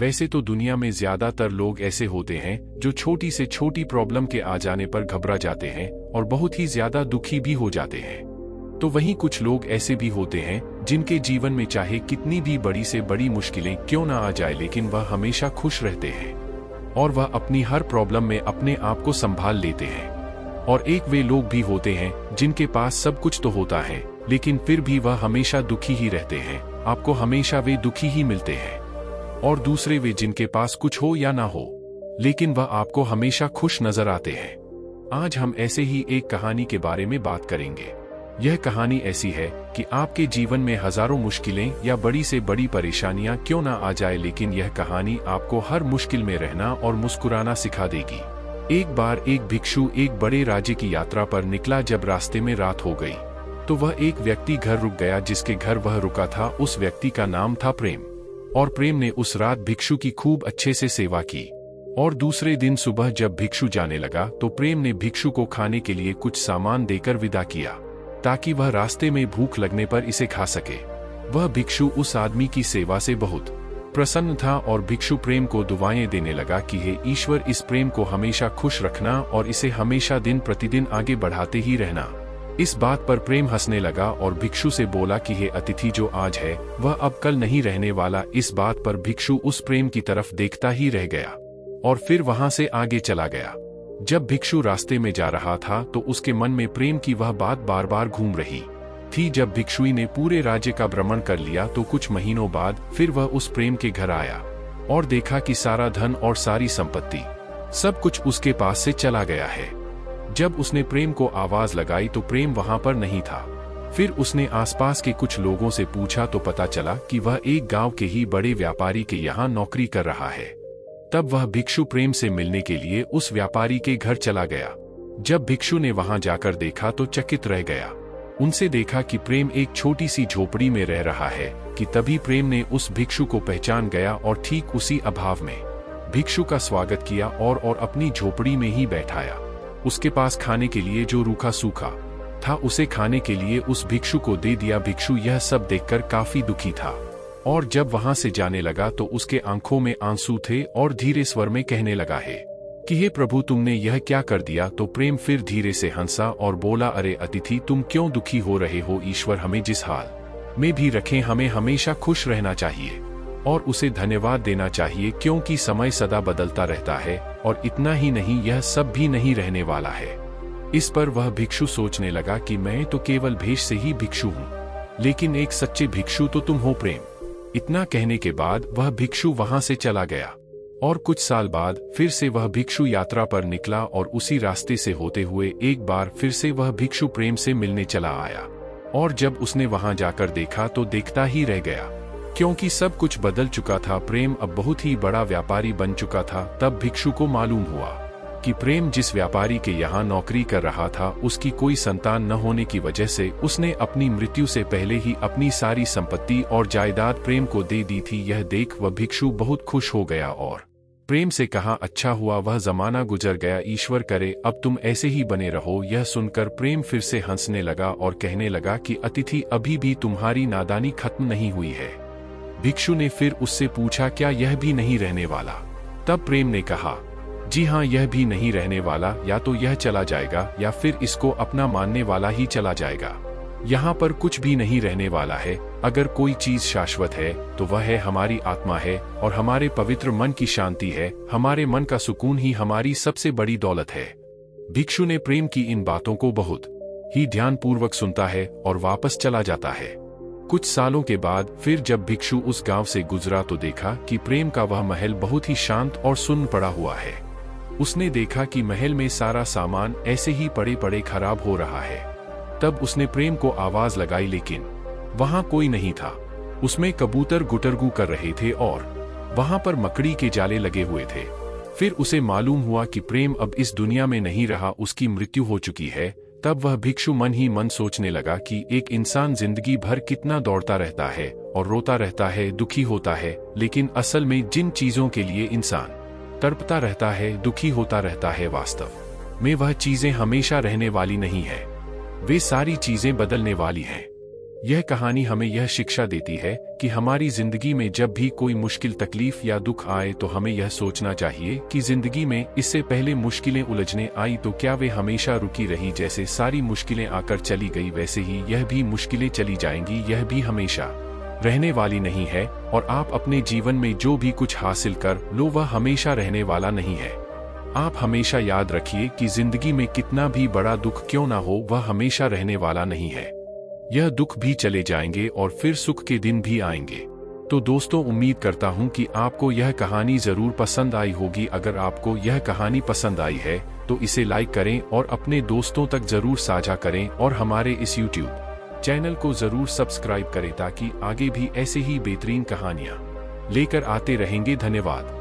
वैसे तो दुनिया में ज्यादातर लोग ऐसे होते हैं जो छोटी से छोटी प्रॉब्लम के आ जाने पर घबरा जाते हैं और बहुत ही ज्यादा दुखी भी हो जाते हैं। तो वहीं कुछ लोग ऐसे भी होते हैं जिनके जीवन में चाहे कितनी भी बड़ी से बड़ी मुश्किलें क्यों ना आ जाए, लेकिन वह हमेशा खुश रहते हैं और वह अपनी हर प्रॉब्लम में अपने आप को संभाल लेते हैं। और एक वे लोग भी होते हैं जिनके पास सब कुछ तो होता है लेकिन फिर भी वह हमेशा दुखी ही रहते हैं, आपको हमेशा वे दुखी ही मिलते हैं। और दूसरे वे जिनके पास कुछ हो या ना हो लेकिन वह आपको हमेशा खुश नजर आते हैं। आज हम ऐसे ही एक कहानी के बारे में बात करेंगे। यह कहानी ऐसी है कि आपके जीवन में हजारों मुश्किलें या बड़ी से बड़ी परेशानियां क्यों ना आ जाए, लेकिन यह कहानी आपको हर मुश्किल में रहना और मुस्कुराना सिखा देगी। एक बार एक भिक्षु एक बड़े राज्य की यात्रा पर निकला। जब रास्ते में रात हो गई तो वह एक व्यक्ति घर रुक गया। जिसके घर वह रुका था उस व्यक्ति का नाम था प्रेम। और प्रेम ने उस रात भिक्षु की खूब अच्छे से सेवा की। और दूसरे दिन सुबह जब भिक्षु जाने लगा तो प्रेम ने भिक्षु को खाने के लिए कुछ सामान देकर विदा किया ताकि वह रास्ते में भूख लगने पर इसे खा सके। वह भिक्षु उस आदमी की सेवा से बहुत प्रसन्न था और भिक्षु प्रेम को दुआएं देने लगा कि हे ईश्वर, इस प्रेम को हमेशा खुश रखना और इसे हमेशा दिन प्रतिदिन आगे बढ़ाते ही रहना। इस बात पर प्रेम हंसने लगा और भिक्षु से बोला कि हे अतिथि, जो आज है वह अब कल नहीं रहने वाला। इस बात पर भिक्षु उस प्रेम की तरफ देखता ही रह गया और फिर वहां से आगे चला गया। जब भिक्षु रास्ते में जा रहा था तो उसके मन में प्रेम की वह बात बार बार घूम रही थी। जब भिक्षुई ने पूरे राज्य का भ्रमण कर लिया तो कुछ महीनों बाद फिर वह उस प्रेम के घर आया और देखा कि सारा धन और सारी संपत्ति सब कुछ उसके पास से चला गया है। जब उसने प्रेम को आवाज लगाई तो प्रेम वहां पर नहीं था। फिर उसने आसपास के कुछ लोगों से पूछा तो पता चला कि वह एक गांव के ही बड़े व्यापारी के यहाँ नौकरी कर रहा है। तब वह भिक्षु प्रेम से मिलने के लिए उस व्यापारी के घर चला गया। जब भिक्षु ने वहां जाकर देखा तो चकित रह गया। उनसे देखा कि प्रेम एक छोटी सी झोपड़ी में रह रहा है कि तभी प्रेम ने उस भिक्षु को पहचान गया और ठीक उसी अभाव में भिक्षु का स्वागत किया और अपनी झोपड़ी में ही बैठाया। उसके पास खाने के लिए जो रूखा सूखा था उसे खाने के लिए उस भिक्षु को दे दिया। भिक्षु यह सब देखकर काफी दुखी था और जब वहां से जाने लगा तो उसके आंखों में आंसू थे और धीरे स्वर में कहने लगा है कि हे प्रभु, तुमने यह क्या कर दिया। तो प्रेम फिर धीरे से हंसा और बोला, अरे अतिथि, तुम क्यों दुखी हो रहे हो। ईश्वर हमें जिस हाल में भी रखे हमें हमेशा खुश रहना चाहिए और उसे धन्यवाद देना चाहिए, क्योंकि समय सदा बदलता रहता है और इतना ही नहीं, यह सब भी नहीं रहने वाला है। इस पर वह भिक्षु सोचने लगा कि मैं तो केवल भेष से ही भिक्षु हूँ, लेकिन एक सच्चे भिक्षु तो तुम हो प्रेम। इतना कहने के बाद वह भिक्षु वहां से चला गया और कुछ साल बाद फिर से वह भिक्षु यात्रा पर निकला और उसी रास्ते से होते हुए एक बार फिर से वह भिक्षु प्रेम से मिलने चला आया। और जब उसने वहां जाकर देखा तो देखता ही रह गया, क्योंकि सब कुछ बदल चुका था। प्रेम अब बहुत ही बड़ा व्यापारी बन चुका था। तब भिक्षु को मालूम हुआ कि प्रेम जिस व्यापारी के यहाँ नौकरी कर रहा था उसकी कोई संतान न होने की वजह से उसने अपनी मृत्यु से पहले ही अपनी सारी संपत्ति और जायदाद प्रेम को दे दी थी। यह देख वह भिक्षु बहुत खुश हो गया और प्रेम से कहा, अच्छा हुआ वह जमाना गुजर गया, ईश्वर करे अब तुम ऐसे ही बने रहो। यह सुनकर प्रेम फिर से हंसने लगा और कहने लगा कि अतिथि, अभी भी तुम्हारी नादानी खत्म नहीं हुई है। भिक्षु ने फिर उससे पूछा, क्या यह भी नहीं रहने वाला। तब प्रेम ने कहा, जी हाँ, यह भी नहीं रहने वाला। या तो यह चला जाएगा या फिर इसको अपना मानने वाला ही चला जाएगा। यहाँ पर कुछ भी नहीं रहने वाला है। अगर कोई चीज शाश्वत है तो वह है हमारी आत्मा है और हमारे पवित्र मन की शांति है। हमारे मन का सुकून ही हमारी सबसे बड़ी दौलत है। भिक्षु ने प्रेम की इन बातों को बहुत ही ध्यानपूर्वक सुनता है और वापस चला जाता है। कुछ सालों के बाद फिर जब भिक्षु उस गांव से गुजरा तो देखा कि प्रेम का वह महल बहुत ही शांत और सुन्न पड़ा हुआ है। उसने देखा कि महल में सारा सामान ऐसे ही पड़े पड़े खराब हो रहा है। तब उसने प्रेम को आवाज लगाई, लेकिन वहां कोई नहीं था। उसमें कबूतर गुटरगू कर रहे थे और वहां पर मकड़ी के जाले लगे हुए थे। फिर उसे मालूम हुआ कि प्रेम अब इस दुनिया में नहीं रहा, उसकी मृत्यु हो चुकी है। तब वह भिक्षु मन ही मन सोचने लगा कि एक इंसान जिंदगी भर कितना दौड़ता रहता है और रोता रहता है, दुखी होता है, लेकिन असल में जिन चीजों के लिए इंसान तड़पता रहता है, दुखी होता रहता है, वास्तव में वह चीजें हमेशा रहने वाली नहीं है। वे सारी चीजें बदलने वाली हैं। यह कहानी हमें यह शिक्षा देती है कि हमारी जिंदगी में जब भी कोई मुश्किल तकलीफ या दुख आए तो हमें यह सोचना चाहिए कि जिंदगी में इससे पहले मुश्किलें उलझने आई तो क्या वे हमेशा रुकी रही। जैसे सारी मुश्किलें आकर चली गई वैसे ही यह भी मुश्किलें चली जाएंगी, यह भी हमेशा रहने वाली नहीं है। और आप अपने जीवन में जो भी कुछ हासिल कर लो वह हमेशा रहने वाला नहीं है। आप हमेशा याद रखिए कि जिंदगी में कितना भी बड़ा दुख क्यों ना हो वह हमेशा रहने वाला नहीं है। यह दुख भी चले जाएंगे और फिर सुख के दिन भी आएंगे। तो दोस्तों, उम्मीद करता हूं कि आपको यह कहानी जरूर पसंद आई होगी। अगर आपको यह कहानी पसंद आई है तो इसे लाइक करें और अपने दोस्तों तक जरूर साझा करें और हमारे इस YouTube चैनल को जरूर सब्सक्राइब करें ताकि आगे भी ऐसे ही बेहतरीन कहानियां लेकर आते रहेंगे। धन्यवाद।